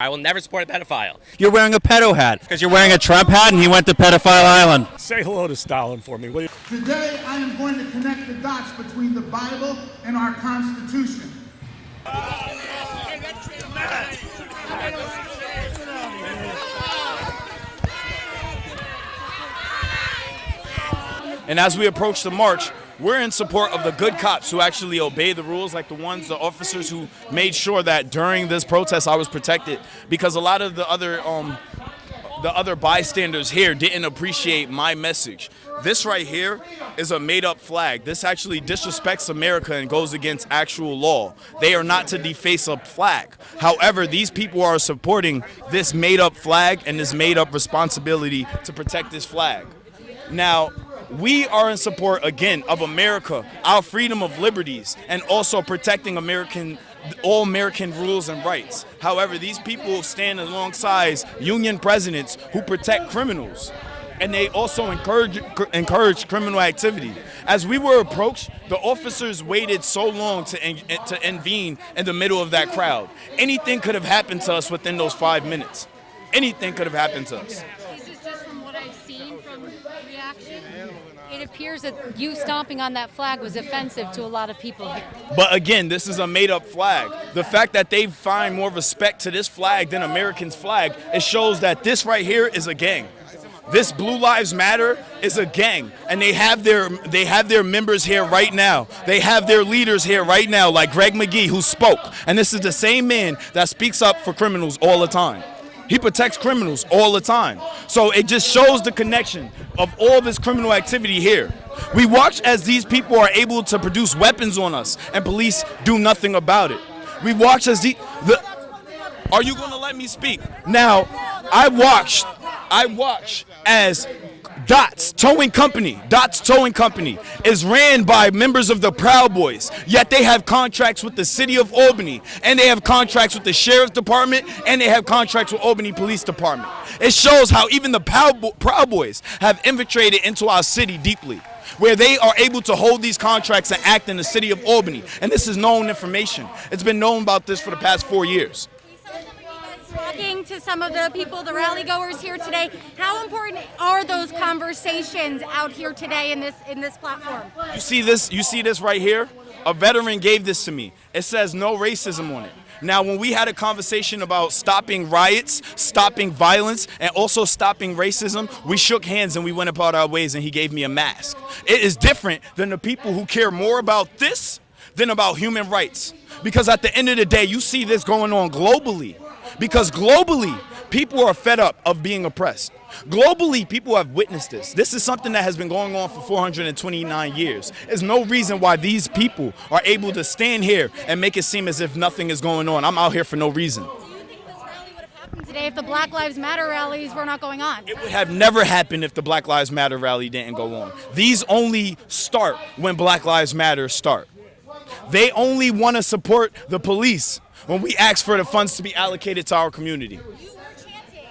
I will never support a pedophile. You're wearing a pedo hat because you're wearing a Trump hat and he went to Pedophile Island. Say hello to Stalin for me, will you? Today, I am going to connect the dots between the Bible and our Constitution. And as we approach the march, we're in support of the good cops who actually obey the rules, like the officers who made sure that during this protest I was protected, because a lot of the other bystanders here didn't appreciate my message. This right here is a made-up flag. This actually disrespects America and goes against actual law. They are not to deface a flag. However, these people are supporting this made-up flag and this made-up responsibility to protect this flag. Now, we are in support, again, of America, our freedom of liberties, and also protecting all American rules and rights. However, these people stand alongside union presidents who protect criminals, and they also encourage criminal activity. As we were approached, the officers waited so long to intervene in the middle of that crowd. Anything could have happened to us within those 5 minutes. Anything could have happened to us. It appears that you stomping on that flag was offensive to a lot of people here. But again, this is a made-up flag. The fact that they find more respect to this flag than Americans' flag, it shows that this right here is a gang. This Blue Lives Matter is a gang, and they have their members here right now. They have their leaders here right now, like Greg McGee, who spoke. And this is the same man that speaks up for criminals all the time. He protects criminals all the time. So it just shows the connection of all this criminal activity here. We watch as these people are able to produce weapons on us and police do nothing about it. We watch as are you going to let me speak? Now, I watch as Dots Towing Company is ran by members of the Proud Boys, yet they have contracts with the city of Albany, and they have contracts with the sheriff's department, and they have contracts with Albany Police Department. It shows how even the Proud Boys have infiltrated into our city deeply, where they are able to hold these contracts and act in the city of Albany. And this is known information. It's been known about this for the past 4 years. Talking to some of the people, the rally goers here today, how important are those conversations out here today in this platform? You see this right here? A veteran gave this to me. It says no racism on it. Now, when we had a conversation about stopping riots, stopping violence, and also stopping racism, we shook hands and we went about our ways, and he gave me a mask. It is different than the people who care more about this than about human rights. Because at the end of the day, you see this going on globally. Because globally, people are fed up of being oppressed. Globally, people have witnessed this. This is something that has been going on for 429 years. There's no reason why these people are able to stand here and make it seem as if nothing is going on. I'm out here for no reason. Do you think this rally would have happened today if the Black Lives Matter rallies were not going on? It would have never happened if the Black Lives Matter rally didn't go on. These only start when Black Lives Matter start. They only want to support the police when we ask for the funds to be allocated to our community. You were chanting,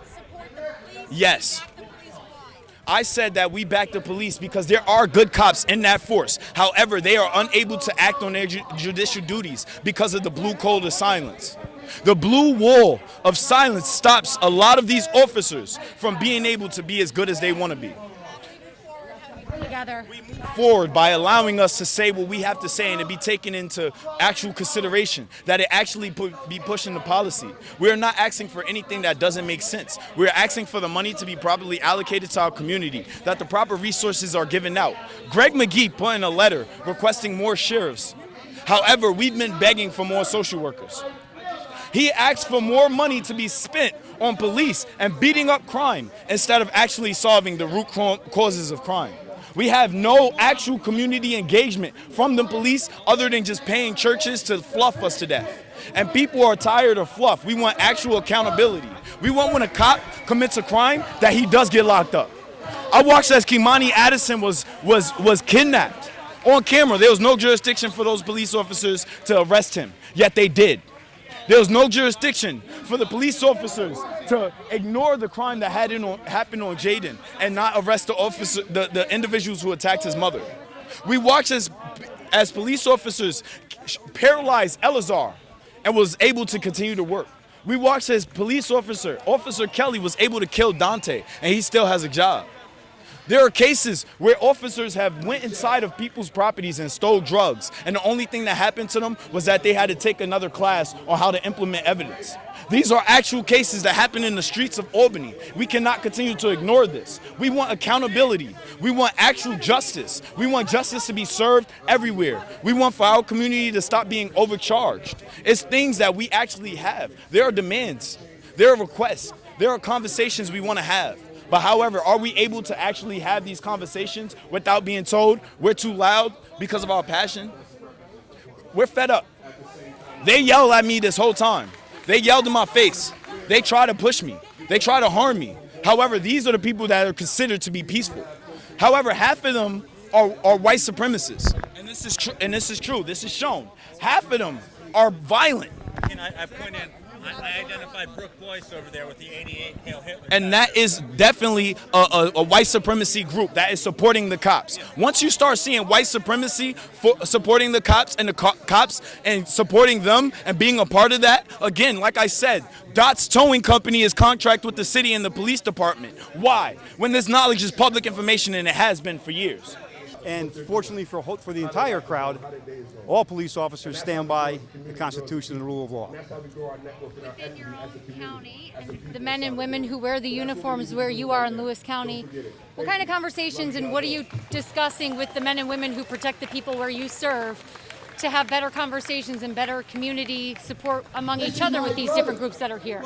support the police. Yes. Back the police. Why? I said that we back the police because there are good cops in that force. However, they are unable to act on their judicial duties because of the blue code of silence. The blue wall of silence stops a lot of these officers from being able to be as good as they want to be. Together. We move forward by allowing us to say what we have to say and to be taken into actual consideration, that it actually be pushing the policy. We are not asking for anything that doesn't make sense. We are asking for the money to be properly allocated to our community, that the proper resources are given out. Greg McGee put in a letter requesting more sheriffs. However, we've been begging for more social workers. He asked for more money to be spent on police and beating up crime instead of actually solving the root causes of crime. We have no actual community engagement from the police other than just paying churches to fluff us to death. And people are tired of fluff. We want actual accountability. We want when a cop commits a crime that he does get locked up. I watched as Kimani Addison was kidnapped on camera. There was no jurisdiction for those police officers to arrest him, yet they did. There was no jurisdiction for the police officers to ignore the crime that happened on Jaden and not arrest the individuals who attacked his mother. We watched as police officers paralyzed Elazar and was able to continue to work. We watched as police Officer Kelly was able to kill Dante, and he still has a job. There are cases where officers have went inside of people's properties and stole drugs, and the only thing that happened to them was that they had to take another class on how to implement evidence. These are actual cases that happen in the streets of Albany. We cannot continue to ignore this. We want accountability. We want actual justice. We want justice to be served everywhere. We want for our community to stop being overcharged. It's things that we actually have. There are demands. There are requests. There are conversations we want to have. But however, are we able to actually have these conversations without being told we're too loud because of our passion? We're fed up. They yell at me this whole time. They yelled in my face. They try to push me. They try to harm me. However, these are the people that are considered to be peaceful. However, half of them are white supremacists. And this is true. This is shown. Half of them are violent. And I point in, I identified Brooke Boyce over there with the 88 Hail Hitler. And that is definitely a white supremacy group that is supporting the cops. Once you start seeing white supremacy supporting the cops and the cops and supporting them and being a part of that, again, like I said, Dot's Towing Company is contract with the city and the police department. Why? When this knowledge is public information and it has been for years. And fortunately for the entire crowd, all police officers stand by the Constitution and the rule of law. Within your own county, and the men and women who wear the uniforms where you are in Lewis County, what kind of conversations and what are you discussing with the men and women who protect the people where you serve to have better conversations and better community support among each other with these different groups that are here?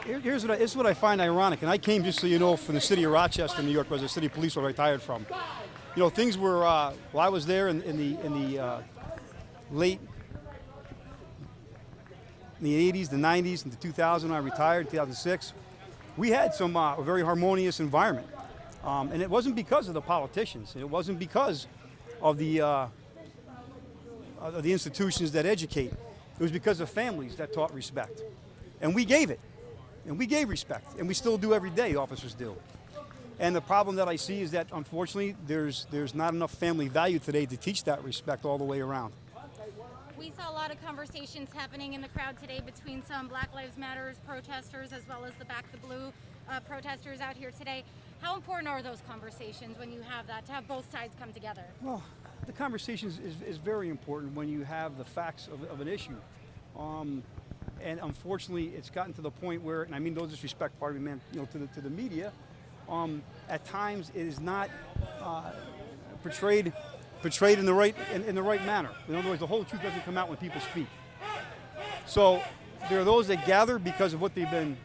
Here's what I find ironic, and I came, just so you know, from the city of Rochester, New York, where the city police were retired from. You know, things were, well, I was there in the late, in the 80s, the 90s, and the 2000 when I retired, 2006. We had a very harmonious environment. And it wasn't because of the politicians. It wasn't because of the institutions that educate. It was because of families that taught respect. And we gave it. And we gave respect. And we still do every day, officers do. And the problem that I see is that, unfortunately, there's not enough family value today to teach that respect all the way around. We saw a lot of conversations happening in the crowd today between some Black Lives Matter protesters as well as the Back the Blue protesters out here today. How important are those conversations when you have that, to have both sides come together? Well, the conversation is very important when you have the facts of an issue. And unfortunately, it's gotten to the point where, and I mean no disrespect, pardon me, man, you know, to the media, at times it is not portrayed in the right manner. In other words, the whole truth doesn't come out when people speak. So there are those that gather because of what they've been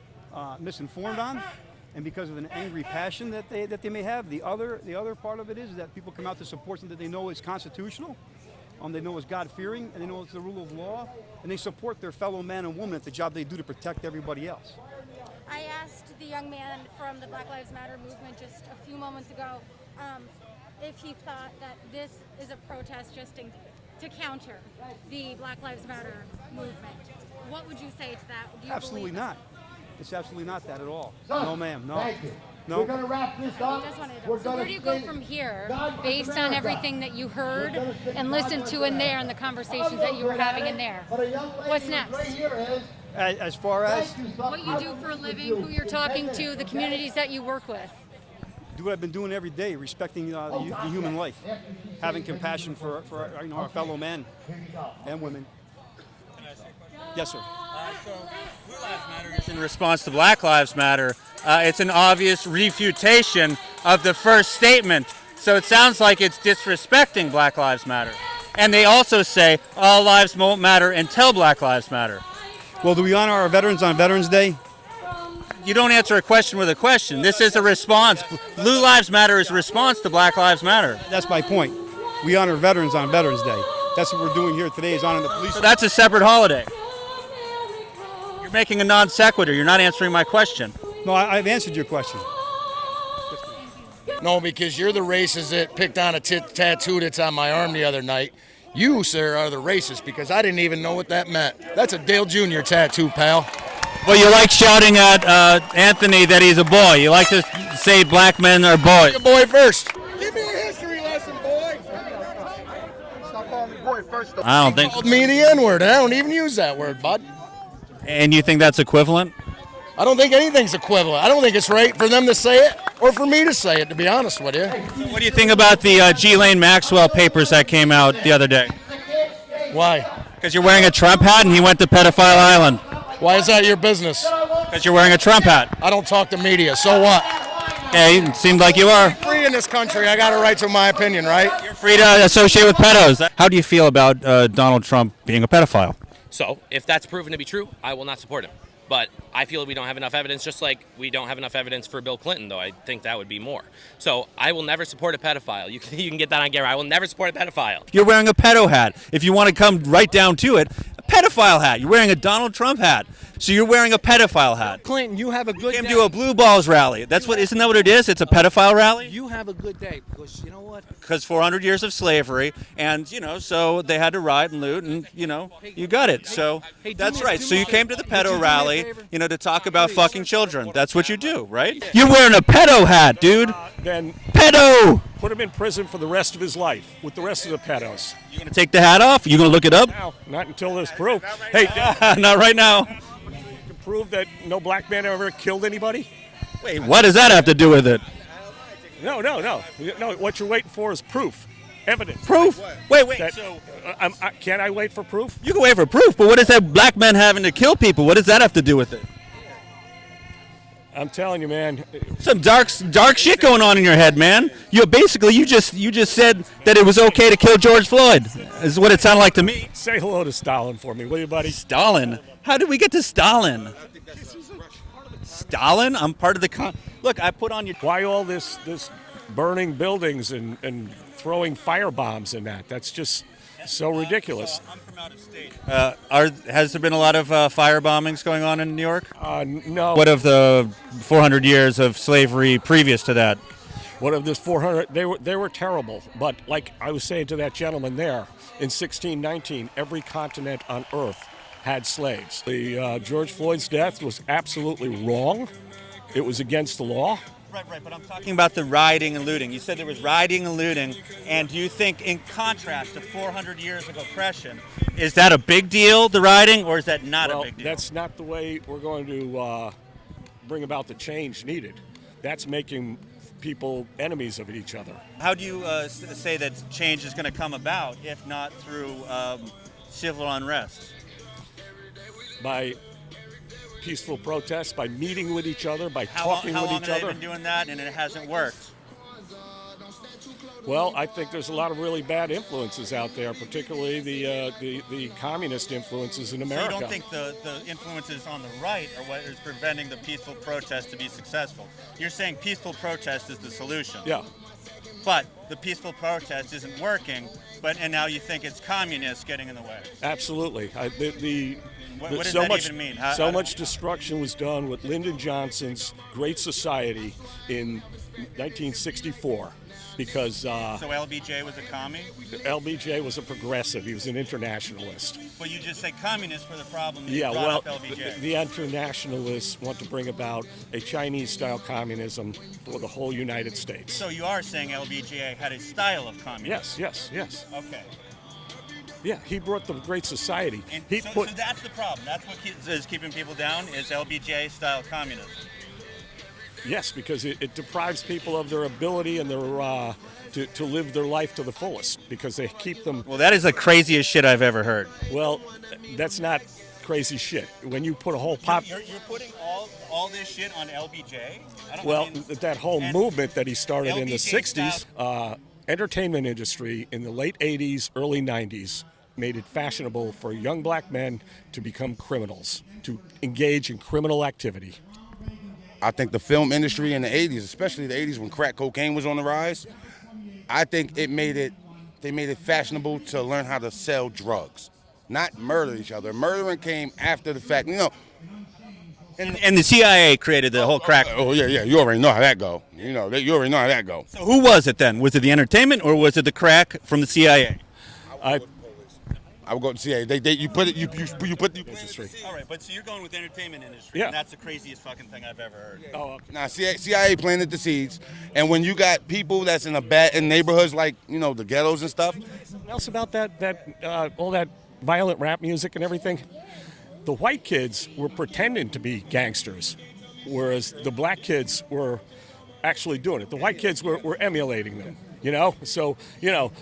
misinformed on, and because of an angry passion that they may have. The other part of it is that people come out to support something that they know is constitutional, they know is God-fearing, and they know it's the rule of law, and they support their fellow man and woman at the job they do to protect everybody else. I asked the young man from the Black Lives Matter movement just a few moments ago if he thought that this is a protest just to counter the Black Lives Matter movement. What would you say to that? Do you Absolutely believe not. It's absolutely not that at all. No, ma'am. No. Thank you. No. We're going to wrap this up. So where do you go from here, based on everything that you heard and listened to in there and the conversations that you were having in there? What's next? As far as What you do for a living, who you're talking to, the communities that you work with. do what I've been doing every day, respecting the human life, having compassion for our fellow men and women. Yes, sir. So Blue Lives Matter is in response to Black Lives Matter. It's an obvious refutation of the first statement. So it sounds like it's disrespecting Black Lives Matter. And they also say all lives won't matter until Black Lives Matter. Well, do we honor our veterans on Veterans Day? You don't answer a question with a question. This is a response. Blue Lives Matter is a response to Black Lives Matter. That's my point. We honor veterans on Veterans Day. That's what we're doing here today, is honoring the police. So that's a separate holiday. You're making a non sequitur. You're not answering my question. No, I've answered your question. No, because you're the racist that picked on a tattoo that's on my arm the other night. You, sir, are the racist because I didn't even know what that meant. That's a Dale Jr. tattoo, pal. Well, you like shouting at Anthony that he's a boy. You like to say black men are boys. Be a boy first. Give me a history lesson, boy. Stop calling me boy first. I don't think Called me the N-word, and I don't even use that word, bud. And you think that's equivalent? I don't think anything's equivalent. I don't think it's right for them to say it or for me to say it, to be honest with you. What do you think about the Ghislaine Maxwell papers that came out the other day? Why? Because you're wearing a Trump hat and he went to Pedophile Island. Why is that your business? Because you're wearing a Trump hat. I don't talk to media, so what? Okay, it seemed like you are. Free in this country, I got a right to my opinion, right? You're free to associate with pedos. How do you feel about Donald Trump being a pedophile? So, if that's proven to be true, I will not support him. But I feel we don't have enough evidence, just like we don't have enough evidence for Bill Clinton, though I think that would be more. So I will never support a pedophile. You can get that on camera. I will never support a pedophile. You're wearing a pedo hat. If you want to come right down to it, a pedophile hat. You're wearing a Donald Trump hat. So you're wearing a pedophile hat. Clinton, you have a good You day. came to a blue balls rally. Isn't that what it is? It's a pedophile rally? You have a good day because you know what? Because 400 years of slavery, and so they had to riot and loot, and you got it. So that's right. So you came to the pedo rally, to talk about fucking children. That's what you do, right? You're wearing a pedo hat, dude. Then Pedo. put him in prison for the rest of his life with the rest of the pedos. You gonna take the hat off? You gonna look it up? Now, not until there's proof. Hey, Not right now. to prove that no black man ever killed anybody? Wait, what does that have to do with it? No. What you're waiting for is proof, evidence. Proof? Wait. That, So can I wait for proof? you can wait for proof, but what does that black man having to kill people? What does that have to do with it? I'm telling you, man. Some dark shit going on in your head, man. You just said that it was okay to kill George Floyd. Is what it sounded like to me. Say hello to Stalin for me, will you, buddy? Stalin? How did we get to Stalin? Stalin? I'm part of the Look, I put on your. Why all this burning buildings and throwing firebombs and that? That's just so ridiculous. I'm from out of state. Has there been a lot of fire bombings going on in New York? No. What of the 400 years of slavery previous to that? What of this 400? They were terrible. But like I was saying to that gentleman there, in 1619, every continent on Earth had slaves. The George Floyd's death was absolutely wrong. It was against the law. Right, but I'm talking about the rioting and looting. You said there was rioting and looting, and do you think, in contrast to 400 years of oppression, is that a big deal, the rioting, or is that not a big deal? That's not the way we're going to bring about the change needed. That's making people enemies of each other. How do you say that change is going to come about, if not through civil unrest? By peaceful protests, by meeting with each other, by talking with each other. How long have they been doing that and it hasn't worked? Well, I think there's a lot of really bad influences out there, particularly the communist influences in America. So you don't think the influences on the right are what is preventing the peaceful protest to be successful? You're saying peaceful protest is the solution. Yeah. But the peaceful protest isn't working, and now you think it's communists getting in the way. Absolutely. What does that even mean? Much destruction was done with Lyndon Johnson's Great Society in 1964 because... So LBJ was a commie? LBJ was a progressive. He was an internationalist. Well, you just say communist for the problem. Yeah, well, LBJ. The internationalists want to bring about a Chinese-style communism for the whole United States. So you are saying LBJ had a style of communism? Yes. Okay. Yeah, he brought the Great Society. And so that's the problem. That's what is keeping people down is LBJ-style communism. Yes, because it deprives people of their ability and their to live their life to the fullest because they keep them. Well, that is the craziest shit I've ever heard. Well, that's not crazy shit. When you put a whole pop. You're putting all this shit on LBJ? That whole movement that he started in the 60s, entertainment industry in the late 80s, early 90s made it fashionable for young black men to become criminals, to engage in criminal activity. I think the film industry in the 80s, especially the 80s when crack cocaine was on the rise, I think they made it fashionable to learn how to sell drugs, not murder each other. Murdering came after the fact, And the CIA created the whole crack. Oh yeah, you already know how that go. You already know how that go. So who was it then? Was it the entertainment or was it the crack from the CIA? I would go to CIA. You put the industry. All right, but so you're going with the entertainment industry, Yeah. and that's the craziest fucking thing I've ever heard. Oh, okay. Now CIA planted the seeds, and when you got people that's in neighborhoods like the ghettos and stuff. Something else about that all that violent rap music and everything. the white kids were pretending to be gangsters, whereas the black kids were actually doing it. The white kids were emulating them, you know? So, you know,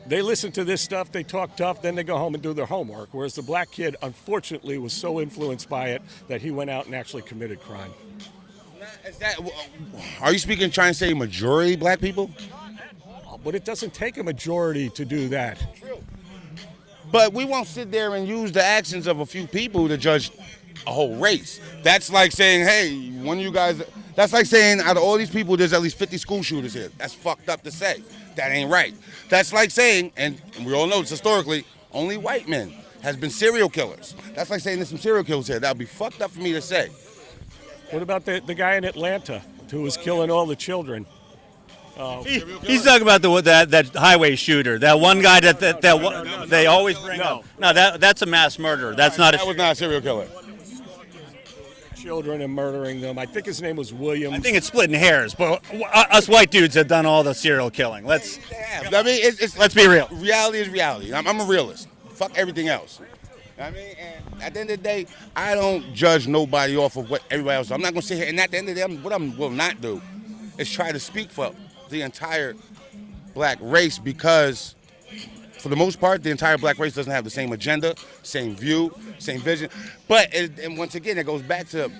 they listen to this stuff, they talk tough, then they go home and do their homework, whereas the black kid, unfortunately, was so influenced by it that he went out and actually committed crime. Are you speaking, trying to say majority black people? But it doesn't take a majority to do that. But we won't sit there and use the actions of a few people to judge a whole race. That's like saying, hey, one of you guys, that's like saying out of all these people, there's at least 50 school shooters here. That's fucked up to say. That ain't right. That's like saying, and we all know this historically, only white men has been serial killers. That's like saying there's some serial killers here. That would be fucked up for me to say. What about the guy in Atlanta who was killing all the children? He's talking about that highway shooter, that one guy that they always bring up. No, that's a mass murderer. That's not. That was not a serial killer. Children and murdering them. I think his name was Williams. I think it's splitting hairs, but us white dudes have done all the serial killing. Let's be real. Reality is reality. I'm a realist. Fuck everything else. I mean, and at the end of the day, I don't judge nobody off of what everybody else does. I'm not gonna sit here and at the end of the day, what I will not do is try to speak for the entire black race, because for the most part, the entire black race doesn't have the same agenda, same view, same vision. But and once again, it goes back to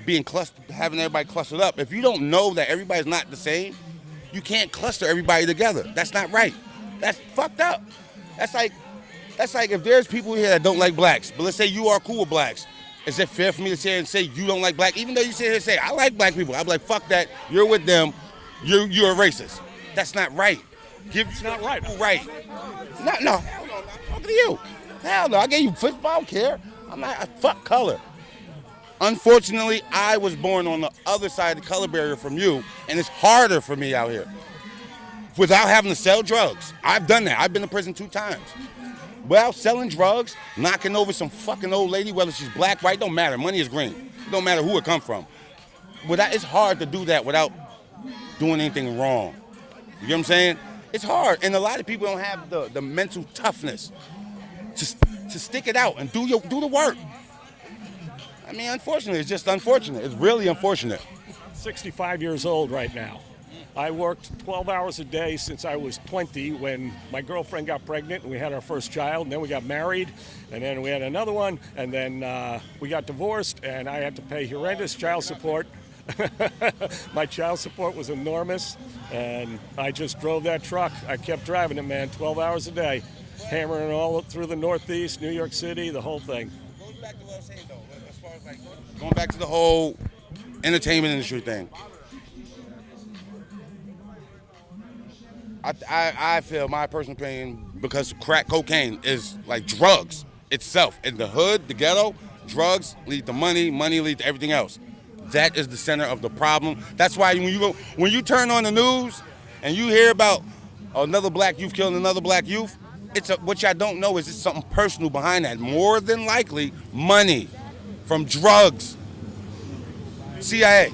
being having everybody clustered up. If you don't know that everybody's not the same, you can't cluster everybody together. That's not right. That's fucked up. That's like if there's people here that don't like blacks, but let's say you are cool with blacks. Is it fair for me to sit here and say you don't like black, even though you sit here and say I like black people? I'm like, fuck that. You're with them. You're a racist. That's not right. It's not right. Right. No. Hell no. I'm talking to you. Hell no. I gave you football. I don't care. Fuck color. Unfortunately, I was born on the other side of the color barrier from you, and it's harder for me out here without having to sell drugs. I've done that. I've been to prison 2 times. Without selling drugs, knocking over some fucking old lady, whether she's black, white, don't matter. Money is green. It don't matter who it come from. It's hard to do that without doing anything wrong. You know what I'm saying? It's hard, and a lot of people don't have the mental toughness to stick it out and do the work. I mean, unfortunately, it's just unfortunate. It's really unfortunate. 65 years old right now. I worked 12 hours a day since I was 20 when my girlfriend got pregnant and we had our first child, and then we got married, and then we had another one, and then we got divorced, and I had to pay horrendous child support. My child support was enormous, and I just drove that truck. I kept driving it, man, 12 hours a day, hammering all through the Northeast, New York City, the whole thing. Goes back to what I was saying, though, as far as going back to the whole entertainment industry thing. I feel, my personal opinion, because crack cocaine is like drugs itself. In the hood, the ghetto, drugs lead to money, money leads to everything else. That is the center of the problem. That's why when you turn on the news and you hear about another black youth killing another black youth, what y'all don't know is it's something personal behind that. More than likely, money from drugs. CIA.